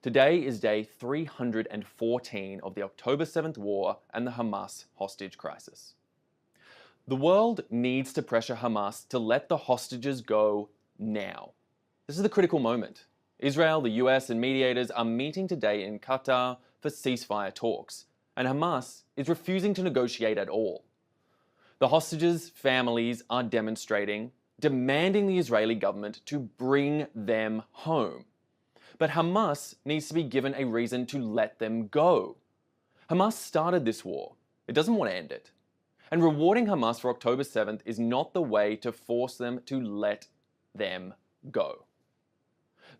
Today is day 314 of the October 7th war and the Hamas hostage crisis. The world needs to pressure Hamas to let the hostages go now. This is the critical moment. Israel, the US, and mediators are meeting today in Qatar for ceasefire talks, and Hamas is refusing to negotiate at all. The hostages' families are demonstrating, demanding the Israeli government to bring them home. But Hamas needs to be given a reason to let them go. Hamas started this war. It doesn't want to end it. And rewarding Hamas for October 7th is not the way to force them to let them go.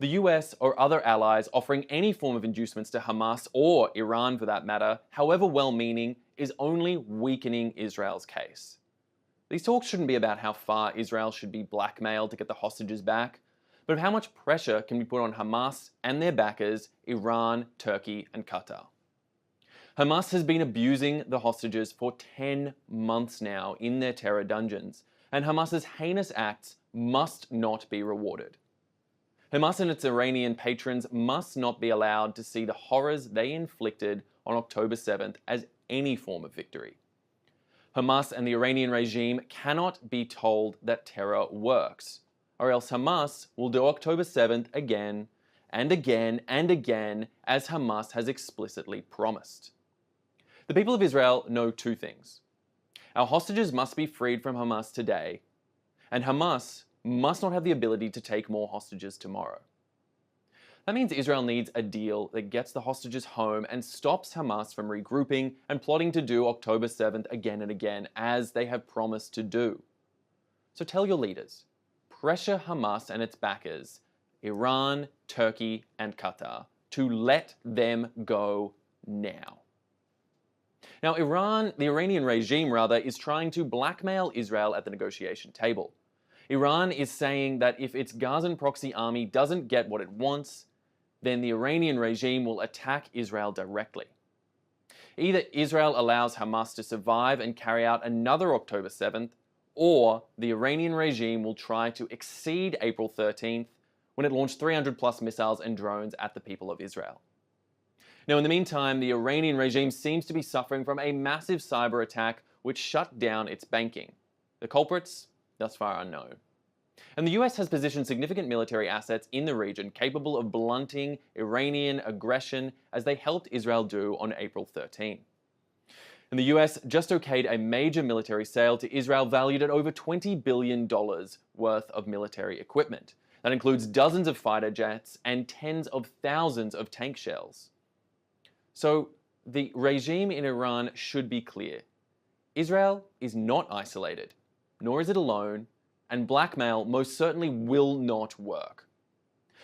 The US or other allies offering any form of inducements to Hamas, or Iran for that matter, however well-meaning, is only weakening Israel's case. These talks shouldn't be about how far Israel should be blackmailed to get the hostages back, but of how much pressure can be put on Hamas and their backers, Iran, Turkey, and Qatar. Hamas has been abusing the hostages for 10 months now in their terror dungeons, and Hamas's heinous acts must not be rewarded. Hamas and its Iranian patrons must not be allowed to see the horrors they inflicted on October 7th as any form of victory. Hamas and the Iranian regime cannot be told that terror works, or else Hamas will do October 7th again and again and again, as Hamas has explicitly promised. The people of Israel know two things. Our hostages must be freed from Hamas today, and Hamas must not have the ability to take more hostages tomorrow. That means Israel needs a deal that gets the hostages home and stops Hamas from regrouping and plotting to do October 7th again and again, as they have promised to do. So tell your leaders, pressure Hamas and its backers, Iran, Turkey, and Qatar, to let them go now. Now, the Iranian regime is trying to blackmail Israel at the negotiation table. Iran is saying that if its Gazan proxy army doesn't get what it wants, then the Iranian regime will attack Israel directly. Either Israel allows Hamas to survive and carry out another October 7th, or the Iranian regime will try to exceed April 13th when it launched 300 plus missiles and drones at the people of Israel. Now, in the meantime, the Iranian regime seems to be suffering from a massive cyber attack which shut down its banking. The culprits, thus far unknown. And the US has positioned significant military assets in the region capable of blunting Iranian aggression, as they helped Israel do on April 13. And the US just okayed a major military sale to Israel valued at over $20 billion worth of military equipment. That includes dozens of fighter jets and tens of thousands of tank shells. So the regime in Iran should be clear. Israel is not isolated, nor is it alone, and blackmail most certainly will not work.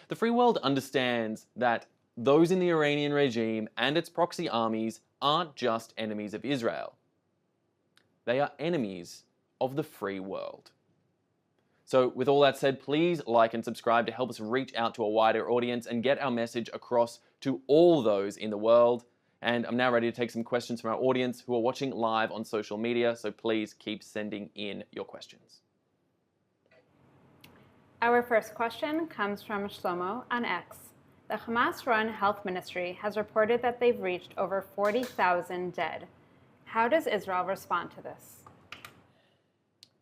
The free world understands that those in the Iranian regime and its proxy armies aren't just enemies of Israel. They are enemies of the free world. So with all that said, please like and subscribe to help us reach out to a wider audience and get our message across to all those in the world. And I'm now ready to take some questions from our audience who are watching live on social media, so please keep sending in your questions. Our first question comes from Shlomo on X. The Hamas-run health ministry has reported that they've reached over 40,000 dead. How does Israel respond to this?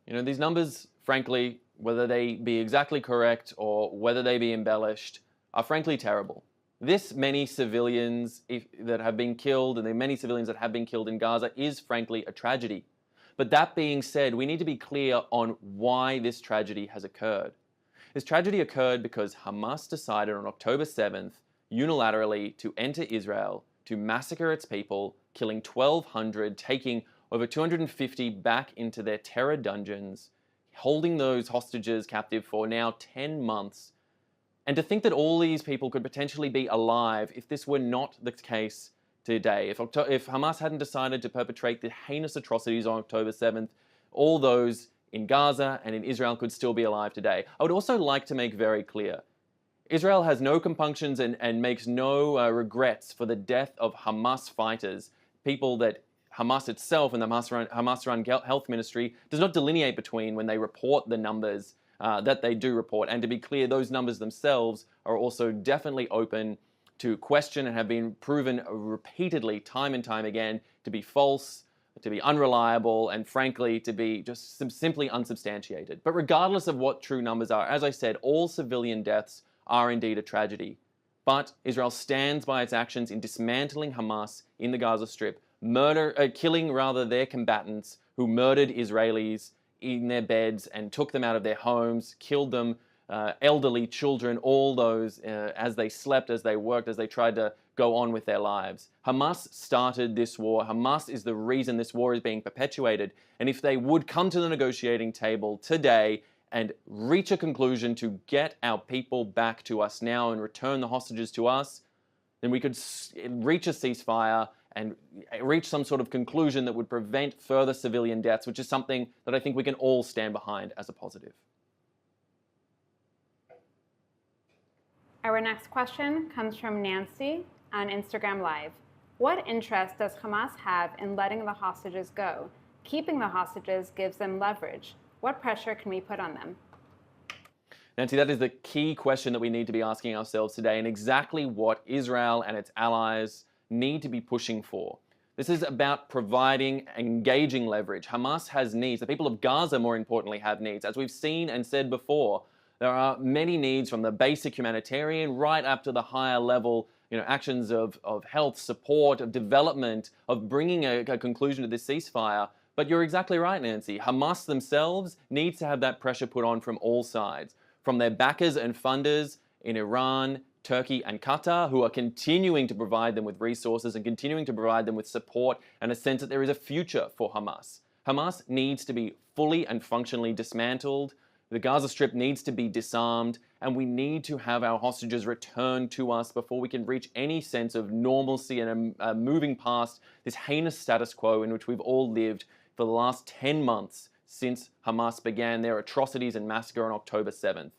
You know, these numbers, frankly, whether they be exactly correct or whether they be embellished, are frankly terrible. This many civilians that have been killed, and the many civilians that have been killed in Gaza, is frankly a tragedy. But that being said, we need to be clear on why this tragedy has occurred. This tragedy occurred because Hamas decided on October 7th unilaterally to enter Israel, to massacre its people, killing 1,200, taking over 250 back into their terror dungeons, holding those hostages captive for now 10 months. And to think that all these people could potentially be alive if this were not the case today, if Hamas hadn't decided to perpetrate the heinous atrocities on October 7th, all those in Gaza and in Israel could still be alive today. I would also like to make very clear, Israel has no compunctions and makes no regrets for the death of Hamas fighters, people that Hamas itself and the Hamas-run health ministry does not delineate between when they report the numbers that they do report. And to be clear, those numbers themselves are also definitely open to question and have been proven repeatedly, time and time again, to be false, to be unreliable, and frankly, to be just simply unsubstantiated. But regardless of what true numbers are, as I said, all civilian deaths are indeed a tragedy. But Israel stands by its actions in dismantling Hamas in the Gaza Strip, killing their combatants who murdered Israelis in their beds and took them out of their homes, killed them, elderly, children, all those as they slept, as they worked, as they tried to go on with their lives. Hamas started this war. Hamas is the reason this war is being perpetuated. And if they would come to the negotiating table today and reach a conclusion to get our people back to us now and return the hostages to us, then we could reach a ceasefire and reach some sort of conclusion that would prevent further civilian deaths, which is something that I think we can all stand behind as a positive. Our next question comes from Nancy on Instagram Live. What interest does Hamas have in letting the hostages go? Keeping the hostages gives them leverage. What pressure can we put on them? Nancy, that is the key question that we need to be asking ourselves today, and exactly what Israel and its allies need to be pushing for. This is about providing, engaging leverage. Hamas has needs. The people of Gaza, more importantly, have needs. As we've seen and said before, there are many needs from the basic humanitarian right up to the higher level actions of health, support, of development, of bringing a conclusion to this ceasefire. But you're exactly right, Nancy. Hamas themselves needs to have that pressure put on from all sides, from their backers and funders in Iran, Turkey, and Qatar, who are continuing to provide them with resources and continuing to provide them with support and a sense that there is a future for Hamas. Hamas needs to be fully and functionally dismantled. The Gaza Strip needs to be disarmed, and we need to have our hostages returned to us before we can reach any sense of normalcy and moving past this heinous status quo in which we've all lived for the last 10 months since Hamas began their atrocities and massacre on October 7th.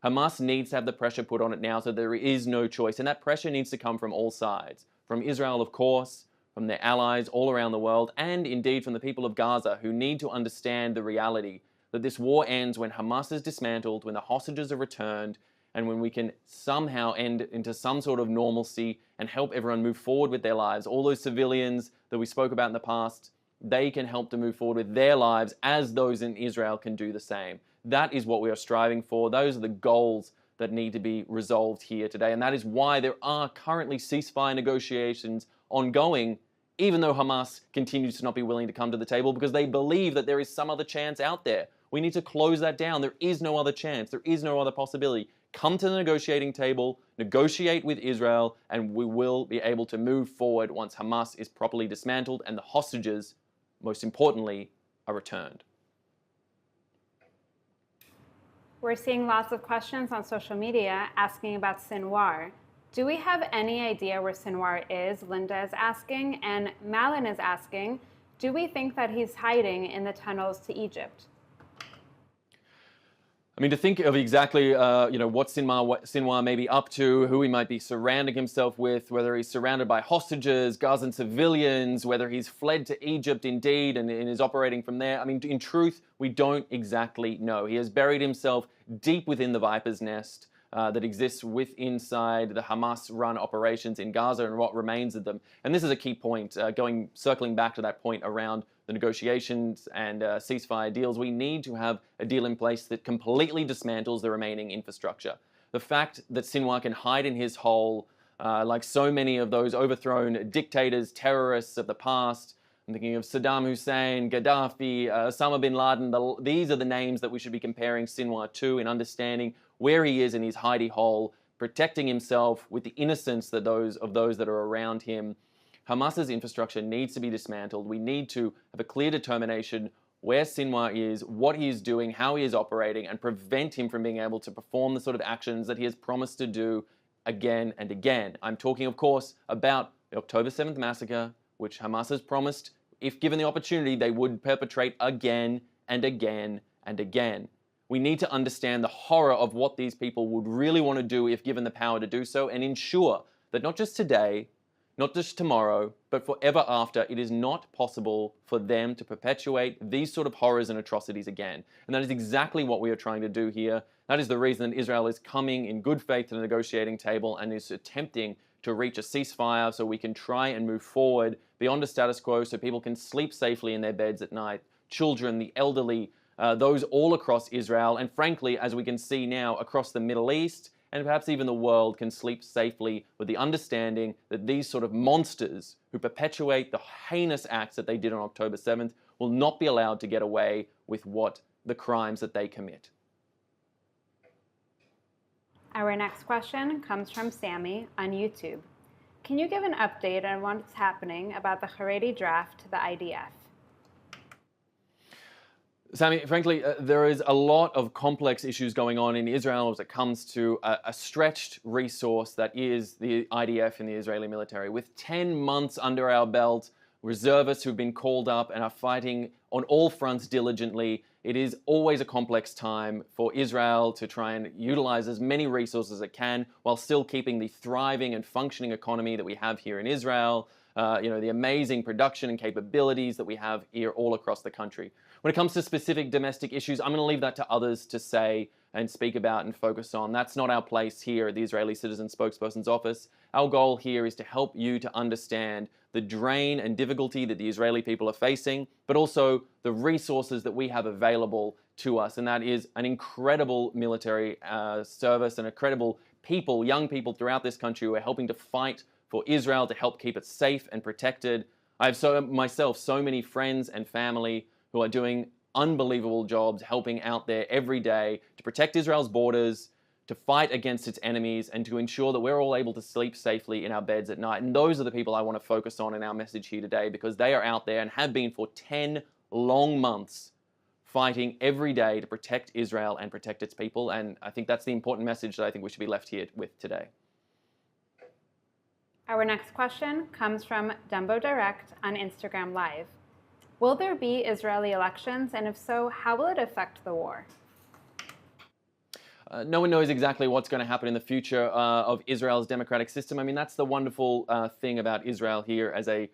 Hamas needs to have the pressure put on it now, so there is no choice, and that pressure needs to come from all sides. From Israel, of course, from their allies all around the world, and indeed from the people of Gaza, who need to understand the reality that this war ends when Hamas is dismantled, when the hostages are returned, and when we can somehow end into some sort of normalcy and help everyone move forward with their lives. All those civilians that we spoke about in the past, they can help to move forward with their lives as those in Israel can do the same. That is what we are striving for. Those are the goals that need to be resolved here today. And that is why there are currently ceasefire negotiations ongoing, even though Hamas continues to not be willing to come to the table because they believe that there is some other chance out there. We need to close that down. There is no other chance. There is no other possibility. Come to the negotiating table, negotiate with Israel, and we will be able to move forward once Hamas is properly dismantled and the hostages, most importantly, are returned. We're seeing lots of questions on social media asking about Sinwar. Do we have any idea where Sinwar is? Linda is asking, and Malin is asking, do we think that he's hiding in the tunnels to Egypt? I mean, to think of exactly, what Sinwar may be up to, who he might be surrounding himself with, whether he's surrounded by hostages, Gazan civilians, whether he's fled to Egypt indeed and is operating from there. I mean, in truth, we don't exactly know. He has buried himself deep within the viper's nest that exists inside the Hamas-run operations in Gaza and what remains of them. And this is a key point, circling back to that point around the negotiations and ceasefire deals. We need to have a deal in place that completely dismantles the remaining infrastructure. The fact that Sinwar can hide in his hole, like so many of those overthrown dictators, terrorists of the past, I'm thinking of Saddam Hussein, Gaddafi, Osama bin Laden. These are the names that we should be comparing Sinwar to in understanding where he is in his hidey hole, protecting himself with the innocence of those that are around him. Hamas's infrastructure needs to be dismantled. We need to have a clear determination where Sinwar is, what he is doing, how he is operating, and prevent him from being able to perform the sort of actions that he has promised to do again and again. I'm talking, of course, about the October 7th massacre, which Hamas has promised, if given the opportunity, they would perpetrate again and again and again. We need to understand the horror of what these people would really want to do if given the power to do so, and ensure that not just today, not just tomorrow, but forever after, it is not possible for them to perpetuate these sort of horrors and atrocities again. And that is exactly what we are trying to do here. That is the reason that Israel is coming in good faith to the negotiating table and is attempting to reach a ceasefire so we can try and move forward beyond a status quo so people can sleep safely in their beds at night. Children, the elderly, those all across Israel, and frankly, as we can see now, across the Middle East, and perhaps even the world, can sleep safely with the understanding that these sort of monsters who perpetuate the heinous acts that they did on October 7th will not be allowed to get away with the crimes that they commit. Our next question comes from Sammy on YouTube. Can you give an update on what's happening about the Haredi draft to the IDF? Sammy, frankly, there is a lot of complex issues going on in Israel as it comes to a stretched resource that is the IDF and the Israeli military. With 10 months under our belt, reservists who've been called up and are fighting on all fronts diligently, it is always a complex time for Israel to try and utilize as many resources as it can while still keeping the thriving and functioning economy that we have here in Israel, the amazing production and capabilities that we have here all across the country. When it comes to specific domestic issues, I'm going to leave that to others to say and speak about and focus on. That's not our place here at the Israeli Citizen Spokespersons Office. Our goal here is to help you to understand the drain and difficulty that the Israeli people are facing, but also the resources that we have available to us. And that is an incredible military service and incredible people, young people throughout this country who are helping to fight for Israel to help keep it safe and protected. I have so many friends and family who are doing unbelievable jobs helping out there every day to protect Israel's borders, to fight against its enemies, and to ensure that we're all able to sleep safely in our beds at night. And those are the people I want to focus on in our message here today, because they are out there and have been for 10 long months fighting every day to protect Israel and protect its people. And I think that's the important message that I think we should be left here with today. Our next question comes from Dumbo Direct on Instagram Live. Will there be Israeli elections, and if so, how will it affect the war? No one knows exactly what's going to happen in the future of Israel's democratic system. I mean, that's the wonderful thing about Israel here as a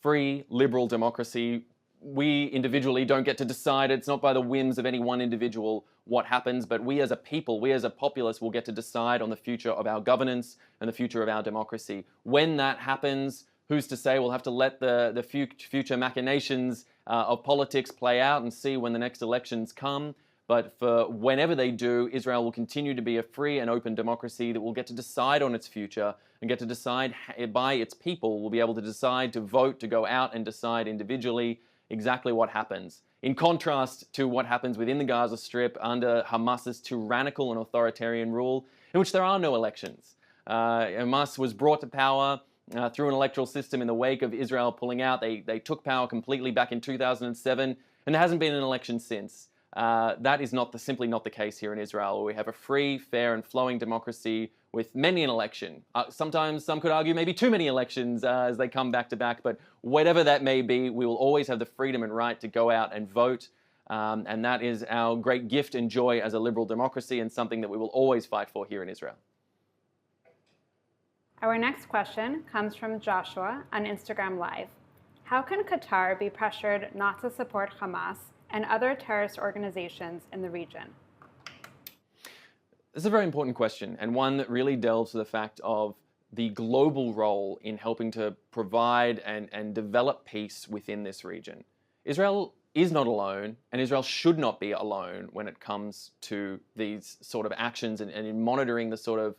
free, liberal democracy. We individually don't get to decide. It's not by the whims of any one individual what happens, but we as a people, we as a populace will get to decide on the future of our governance and the future of our democracy. When that happens, who's to say? We'll have to let the future machinations of politics play out and see when the next elections come. But for whenever they do, Israel will continue to be a free and open democracy that will get to decide on its future and get to decide by its people, will be able to decide to vote, to go out and decide individually exactly what happens. In contrast to what happens within the Gaza Strip under Hamas's tyrannical and authoritarian rule, in which there are no elections. Hamas was brought to power through an electoral system in the wake of Israel pulling out. They took power completely back in 2007, and there hasn't been an election since. That is simply not the case here in Israel, where we have a free, fair, and flowing democracy with many an election. Sometimes some could argue maybe too many elections as they come back to back, but whatever that may be, we will always have the freedom and right to go out and vote. And that is our great gift and joy as a liberal democracy, and something that we will always fight for here in Israel. Our next question comes from Joshua on Instagram Live. How can Qatar be pressured not to support Hamas and other terrorist organizations in the region? This is a very important question, and one that really delves to the fact of the global role in helping to provide and develop peace within this region. Israel is not alone, and Israel should not be alone when it comes to these sort of actions and in monitoring the sort of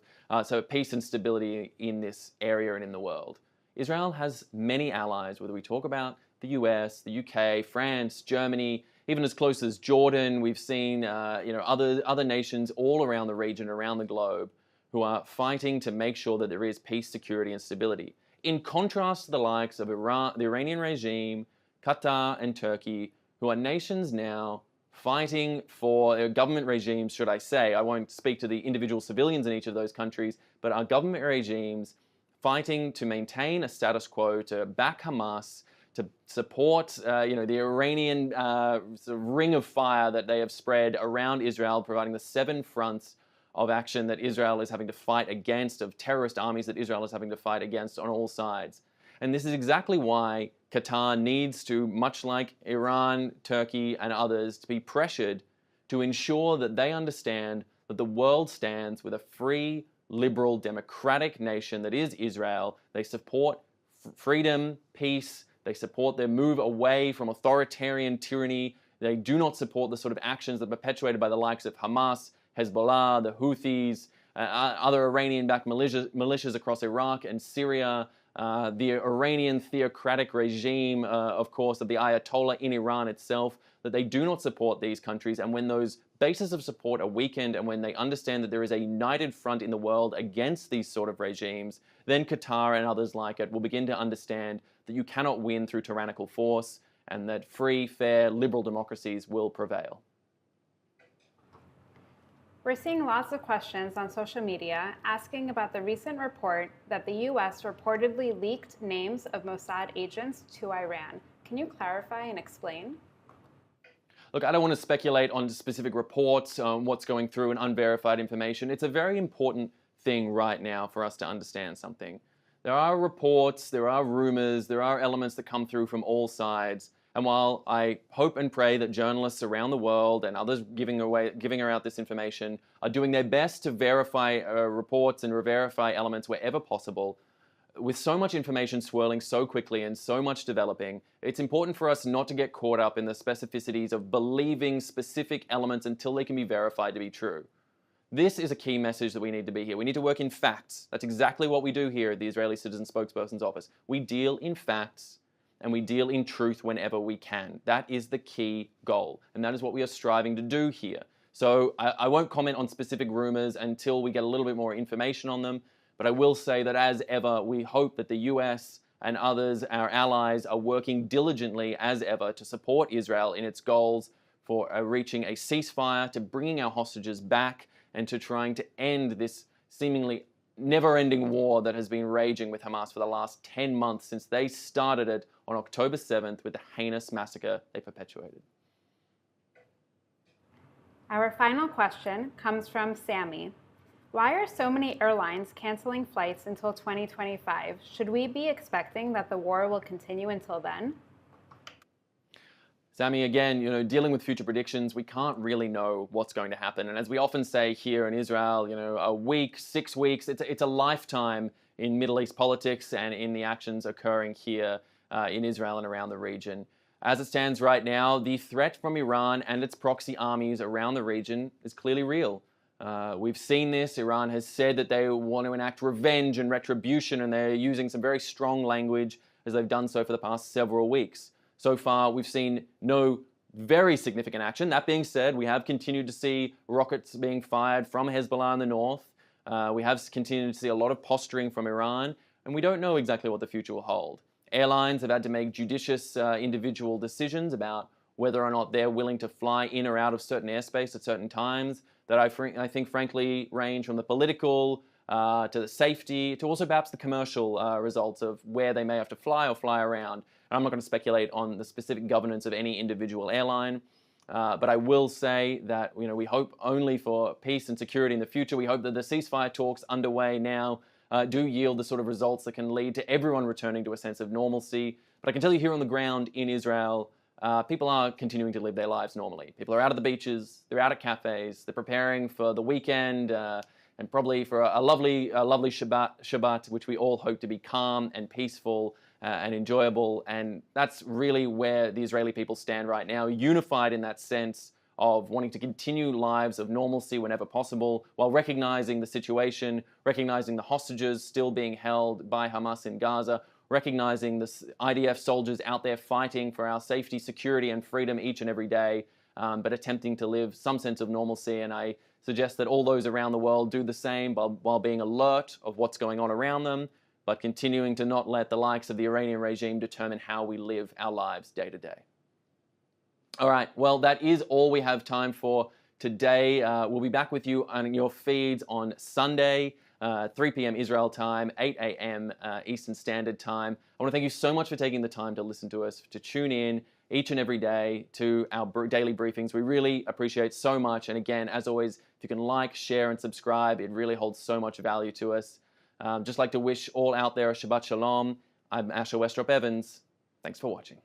peace and stability in this area and in the world. Israel has many allies, whether we talk about the US, the UK, France, Germany, even as close as Jordan. We've seen other nations all around the region, around the globe, who are fighting to make sure that there is peace, security, and stability. In contrast to the likes of Iran, the Iranian regime, Qatar, and Turkey, who are nations now fighting for government regimes, should I say. I won't speak to the individual civilians in each of those countries, but our government regimes fighting to maintain a status quo, to back Hamas, to support the Iranian sort of ring of fire that they have spread around Israel, providing the 7 fronts of action that Israel is having to fight against, of terrorist armies that Israel is having to fight against on all sides. And this is exactly why Qatar needs to, much like Iran, Turkey, and others, to be pressured to ensure that they understand that the world stands with a free, liberal, democratic nation that is Israel. They support freedom, peace. They support their move away from authoritarian tyranny. They do not support the sort of actions that are perpetuated by the likes of Hamas, Hezbollah, the Houthis, other Iranian-backed militias across Iraq and Syria, the Iranian theocratic regime, of course, of the Ayatollah in Iran itself, that they do not support these countries. And when those bases of support are weakened and when they understand that there is a united front in the world against these sort of regimes, then Qatar and others like it will begin to understand that you cannot win through tyrannical force and that free, fair, liberal democracies will prevail. We're seeing lots of questions on social media asking about the recent report that the U.S. reportedly leaked names of Mossad agents to Iran. Can you clarify and explain? Look, I don't want to speculate on specific reports, what's going through and unverified information. It's a very important thing right now for us to understand something. There are reports, there are rumors, there are elements that come through from all sides. And while I hope and pray that journalists around the world and others giving out this information are doing their best to verify reports and verify elements wherever possible, with so much information swirling so quickly and so much developing, it's important for us not to get caught up in the specificities of believing specific elements until they can be verified to be true. This is a key message that we need to be here. We need to work in facts. That's exactly what we do here at the Israeli Citizen Spokespersons Office. We deal in facts and we deal in truth whenever we can. That is the key goal, and that is what we are striving to do here. So I won't comment on specific rumors until we get a little bit more information on them, but I will say that as ever, we hope that the US and others, our allies, are working diligently as ever to support Israel in its goals for reaching a ceasefire, to bringing our hostages back, and to trying to end this seemingly never-ending war that has been raging with Hamas for the last 10 months since they started it on October 7th with the heinous massacre they perpetuated. Our final question comes from Sammy. Why are so many airlines canceling flights until 2025? Should we be expecting that the war will continue until then? Sammy, again, dealing with future predictions, we can't really know what's going to happen. And as we often say here in Israel, a week, 6 weeks, it's a lifetime in Middle East politics and in the actions occurring here in Israel and around the region. As it stands right now, the threat from Iran and its proxy armies around the region is clearly real. We've seen this. Iran has said that they want to enact revenge and retribution, and they're using some very strong language as they've done so for the past several weeks. So far, we've seen no very significant action. That being said, we have continued to see rockets being fired from Hezbollah in the north. We have continued to see a lot of posturing from Iran, and we don't know exactly what the future will hold. Airlines have had to make judicious individual decisions about whether or not they're willing to fly in or out of certain airspace at certain times that I think frankly range from the political to the safety to also perhaps the commercial results of where they may have to fly or fly around. And I'm not going to speculate on the specific governance of any individual airline, but I will say that we hope only for peace and security in the future. We hope that the ceasefire talks underway now do yield the sort of results that can lead to everyone returning to a sense of normalcy. But I can tell you here on the ground in Israel, people are continuing to live their lives normally. People are out at the beaches, they're out at cafes, they're preparing for the weekend and probably for a lovely Shabbat, which we all hope to be calm and peaceful and enjoyable. And that's really where the Israeli people stand right now, unified in that sense of wanting to continue lives of normalcy whenever possible, while recognizing the situation, recognizing the hostages still being held by Hamas in Gaza, recognizing the IDF soldiers out there fighting for our safety, security, and freedom each and every day, but attempting to live some sense of normalcy. And I suggest that all those around the world do the same while being alert of what's going on around them, but continuing to not let the likes of the Iranian regime determine how we live our lives day to day. All right, well, that is all we have time for today. We'll be back with you on your feeds on Sunday, 3 p.m. Israel time, 8 a.m. Eastern Standard Time. I want to thank you so much for taking the time to listen to us, to tune in each and every day to our daily briefings. We really appreciate so much. And again, as always, if you can like, share, and subscribe, it really holds so much value to us. Just like to wish all out there a Shabbat Shalom. I'm Yahya Westropp-Evans. Thanks for watching.